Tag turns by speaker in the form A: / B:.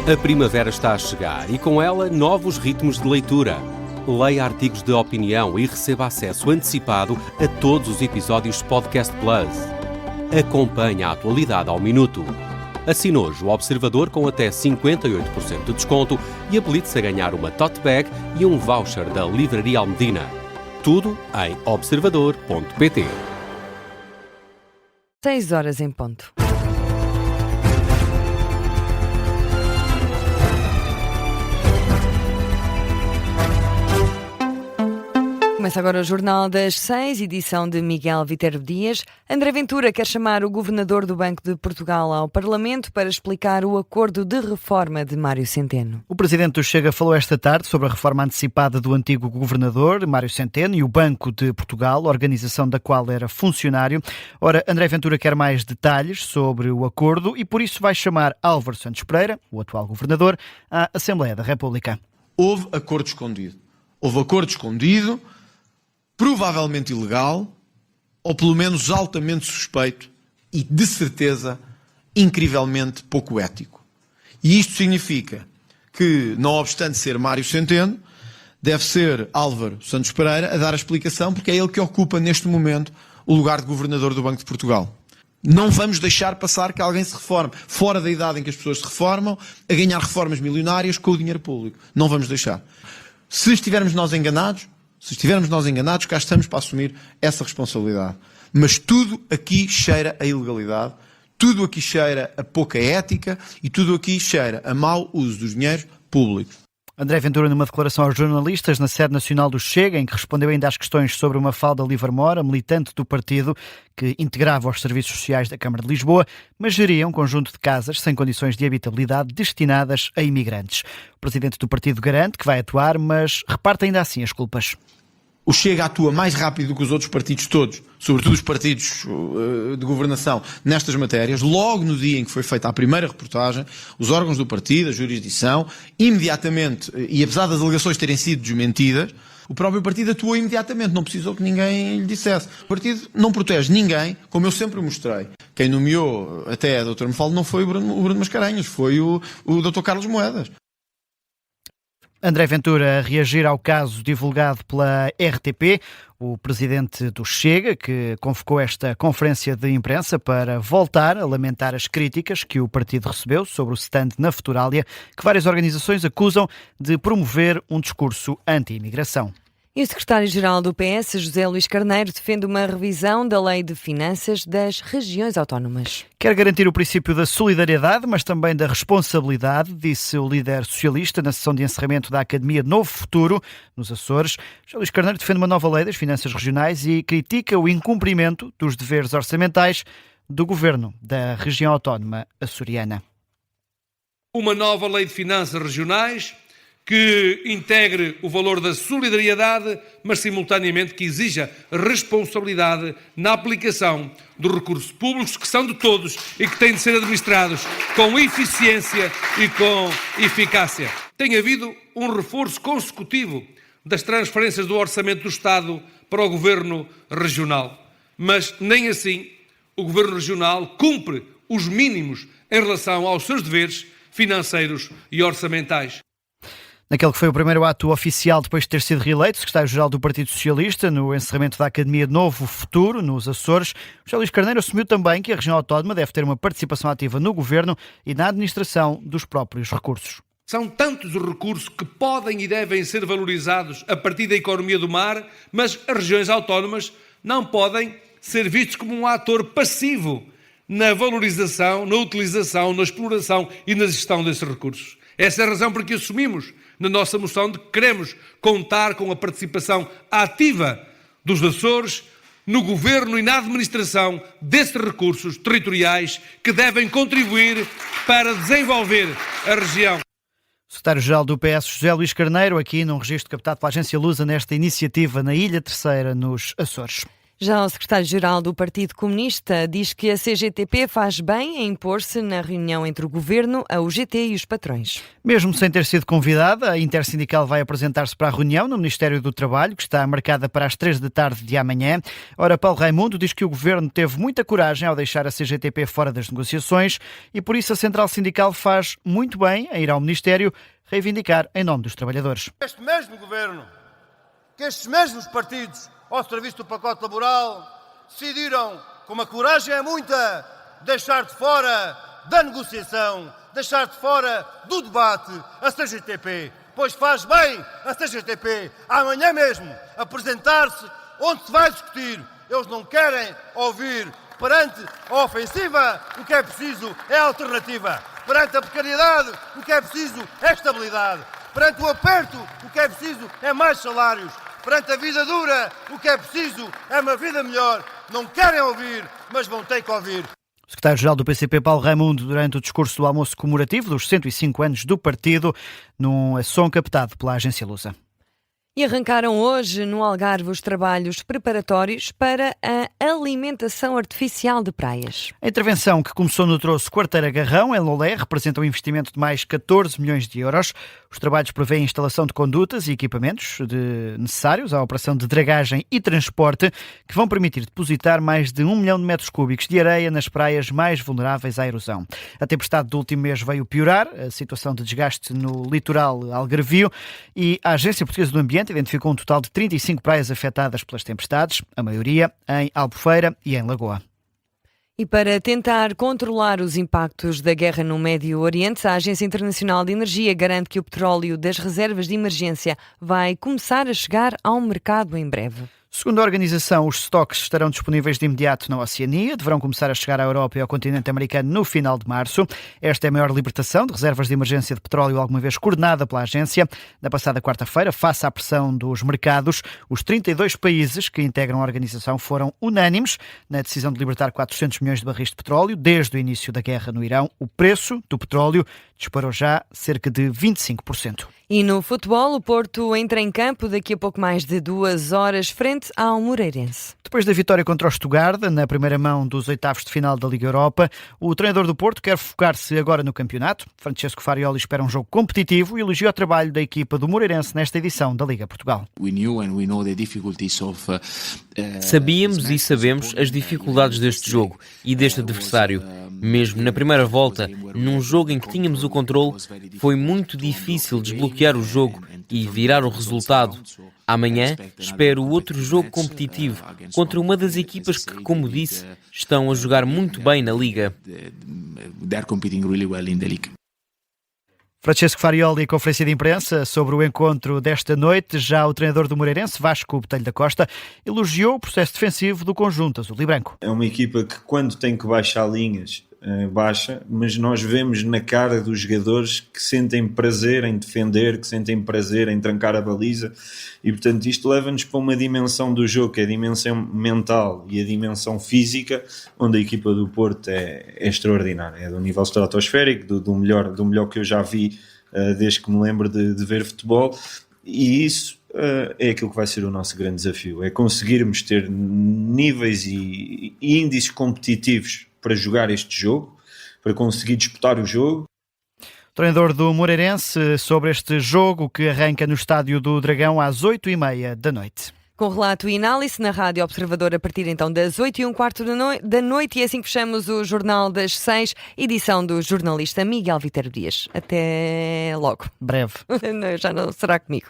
A: A primavera está a chegar e com ela novos ritmos de leitura. Leia artigos de opinião e receba acesso antecipado a todos os episódios de Podcast Plus. Acompanhe a atualidade ao minuto. Assine hoje o Observador com até 58% de desconto e habilite-se a ganhar uma tote bag e um voucher da Livraria Almedina. Tudo em observador.pt.
B: 6 horas em ponto. Começa agora o Jornal das 6, edição de Miguel Viterbo Dias. André Ventura quer chamar o governador do Banco de Portugal ao Parlamento para explicar o acordo de reforma de Mário Centeno.
C: O presidente do Chega falou esta tarde sobre a reforma antecipada do antigo governador, Mário Centeno, e o Banco de Portugal, organização da qual era funcionário. Ora, André Ventura quer mais detalhes sobre o acordo e por isso vai chamar Álvaro Santos Pereira, o atual governador, à Assembleia da República.
D: Houve acordo escondido, provavelmente ilegal, ou pelo menos altamente suspeito e, de certeza, incrivelmente pouco ético. E isto significa que, não obstante ser Mário Centeno, deve ser Álvaro Santos Pereira a dar a explicação, porque é ele que ocupa neste momento o lugar de governador do Banco de Portugal. Não vamos deixar passar que alguém se reforme fora da idade em que as pessoas se reformam, a ganhar reformas milionárias com o dinheiro público. Não vamos deixar. Se estivermos nós enganados, cá estamos para assumir essa responsabilidade. Mas tudo aqui cheira a ilegalidade, tudo aqui cheira a pouca ética e tudo aqui cheira a mau uso dos dinheiros públicos.
C: André Ventura, numa declaração aos jornalistas na sede nacional do Chega, em que respondeu ainda às questões sobre uma Mafalda Livermore, militante do partido que integrava os serviços sociais da Câmara de Lisboa, mas geria um conjunto de casas sem condições de habitabilidade destinadas a imigrantes. O presidente do partido garante que vai atuar, mas reparte ainda assim as culpas.
D: O Chega atua mais rápido do que os outros partidos todos, sobretudo os partidos de governação, nestas matérias. Logo no dia em que foi feita a primeira reportagem, os órgãos do partido, a jurisdição, imediatamente, e apesar das alegações terem sido desmentidas, o próprio partido atuou imediatamente, não precisou que ninguém lhe dissesse. O partido não protege ninguém, como eu sempre mostrei. Quem nomeou até a Dr. Mafalda não foi o Bruno Mascarenhas, foi o Dr. Carlos Moedas.
C: André Ventura a reagir ao caso divulgado pela RTP, o presidente do Chega, que convocou esta conferência de imprensa para voltar a lamentar as críticas que o partido recebeu sobre o stand na Futuralia, que várias organizações acusam de promover um discurso anti-imigração.
B: E o secretário-geral do PS, José Luís Carneiro, defende uma revisão da Lei de Finanças das Regiões Autónomas.
C: Quer garantir o princípio da solidariedade, mas também da responsabilidade, disse o líder socialista na sessão de encerramento da Academia Novo Futuro, nos Açores. José Luís Carneiro defende uma nova lei das finanças regionais e critica o incumprimento dos deveres orçamentais do governo da região autónoma açoriana.
E: Uma nova lei de finanças regionais que integre o valor da solidariedade, mas simultaneamente que exija responsabilidade na aplicação dos recursos públicos que são de todos e que têm de ser administrados com eficiência e com eficácia. Tem havido um reforço consecutivo das transferências do orçamento do Estado para o Governo Regional, mas nem assim o Governo Regional cumpre os mínimos em relação aos seus deveres financeiros e orçamentais.
C: Naquele que foi o primeiro ato oficial depois de ter sido reeleito, secretário-geral do Partido Socialista, no encerramento da Academia Novo Futuro, nos Açores, José Luís Carneiro assumiu também que a região autónoma deve ter uma participação ativa no governo e na administração dos próprios recursos.
E: São tantos os recursos que podem e devem ser valorizados a partir da economia do mar, mas as regiões autónomas não podem ser vistas como um ator passivo na valorização, na utilização, na exploração e na gestão desses recursos. Essa é a razão por que assumimos na nossa moção de que queremos contar com a participação ativa dos Açores no governo e na administração desses recursos territoriais que devem contribuir para desenvolver a região.
C: O secretário-geral do PS, José Luís Carneiro, aqui num registro captado pela agência Lusa nesta iniciativa na Ilha Terceira, nos Açores.
B: Já o secretário-geral do Partido Comunista diz que a CGTP faz bem em impor-se na reunião entre o Governo, a UGT e os patrões.
C: Mesmo sem ter sido convidada, a Intersindical vai apresentar-se para a reunião no Ministério do Trabalho, que está marcada para as 3 da tarde de amanhã. Ora, Paulo Raimundo diz que o Governo teve muita coragem ao deixar a CGTP fora das negociações e por isso a Central Sindical faz muito bem a ir ao Ministério reivindicar em nome dos trabalhadores.
F: Este mesmo Governo, que estes mesmos partidos ao serviço do pacote laboral, decidiram, com uma coragem é muita, deixar de fora da negociação, deixar de fora do debate a CGTP, pois faz bem a CGTP amanhã mesmo apresentar-se onde se vai discutir. Eles não querem ouvir perante a ofensiva, o que é preciso é alternativa. Perante a precariedade, o que é preciso é estabilidade. Perante o aperto, o que é preciso é mais salários. Perante a vida dura, o que é preciso é uma vida melhor. Não querem ouvir, mas vão ter que ouvir.
C: O secretário-geral do PCP, Paulo Raimundo, durante o discurso do almoço comemorativo dos 105 anos do partido, num som captado pela agência Lusa.
B: E arrancaram hoje no Algarve os trabalhos preparatórios para a alimentação artificial de praias. A
C: intervenção, que começou no troço Quarteira Garrão, em Lolé, representa um investimento de mais 14 milhões de euros. Os trabalhos prevêem a instalação de condutas e equipamentos necessários à operação de dragagem e transporte, que vão permitir depositar mais de 1 milhão de metros cúbicos de areia nas praias mais vulneráveis à erosão. A tempestade do último mês veio piorar a situação de desgaste no litoral algarvio e a Agência Portuguesa do Ambiente identificou um total de 35 praias afetadas pelas tempestades, a maioria em Albufeira e em Lagoa.
B: E para tentar controlar os impactos da guerra no Médio Oriente, a Agência Internacional de Energia garante que o petróleo das reservas de emergência vai começar a chegar ao mercado em breve.
C: Segundo a organização, os estoques estarão disponíveis de imediato na Oceania, deverão começar a chegar à Europa e ao continente americano no final de março. Esta é a maior libertação de reservas de emergência de petróleo alguma vez coordenada pela agência. Na passada quarta-feira, face à pressão dos mercados, os 32 países que integram a organização foram unânimes na decisão de libertar 400 milhões de barris de petróleo. Desde o início da guerra no Irão, o preço do petróleo disparou já cerca de 25%.
B: E no futebol, o Porto entra em campo daqui a pouco mais de 2 horas frente ao Moreirense.
C: Depois da vitória contra o Stuttgart, na primeira mão dos oitavos de final da Liga Europa, o treinador do Porto quer focar-se agora no campeonato. Francesco Farioli espera um jogo competitivo e elogia o trabalho da equipa do Moreirense nesta edição da Liga Portugal.
G: Sabíamos e sabemos as dificuldades deste jogo e deste adversário. Mesmo na primeira volta, num jogo em que tínhamos o controle, foi muito difícil desbloquear o jogo e virar o resultado. Amanhã espero outro jogo competitivo contra uma das equipas que, como disse, estão a jogar muito bem na Liga.
C: Francesco Farioli, em conferência de imprensa sobre o encontro desta noite. Já o treinador do Moreirense, Vasco Botelho da Costa, elogiou o processo defensivo do conjunto azul e branco.
H: É uma equipa que, quando tem que baixar linhas, baixa, mas nós vemos na cara dos jogadores que sentem prazer em defender, que sentem prazer em trancar a baliza e, portanto, isto leva-nos para uma dimensão do jogo, que é a dimensão mental e a dimensão física, onde a equipa do Porto é extraordinária, é de um nível estratosférico, do melhor que eu já vi desde que me lembro de ver futebol, e isso é aquilo que vai ser o nosso grande desafio, é conseguirmos ter níveis e índices competitivos para jogar este jogo, para conseguir disputar o jogo.
C: O treinador do Moreirense sobre este jogo que arranca no Estádio do Dragão às 8h30 da noite.
B: Com relato e análise na Rádio Observador a partir então das 8h15 da noite, e assim fechamos o Jornal das 6, edição do jornalista Miguel Viterbo Dias. Até logo.
C: Breve.
B: Já não será comigo.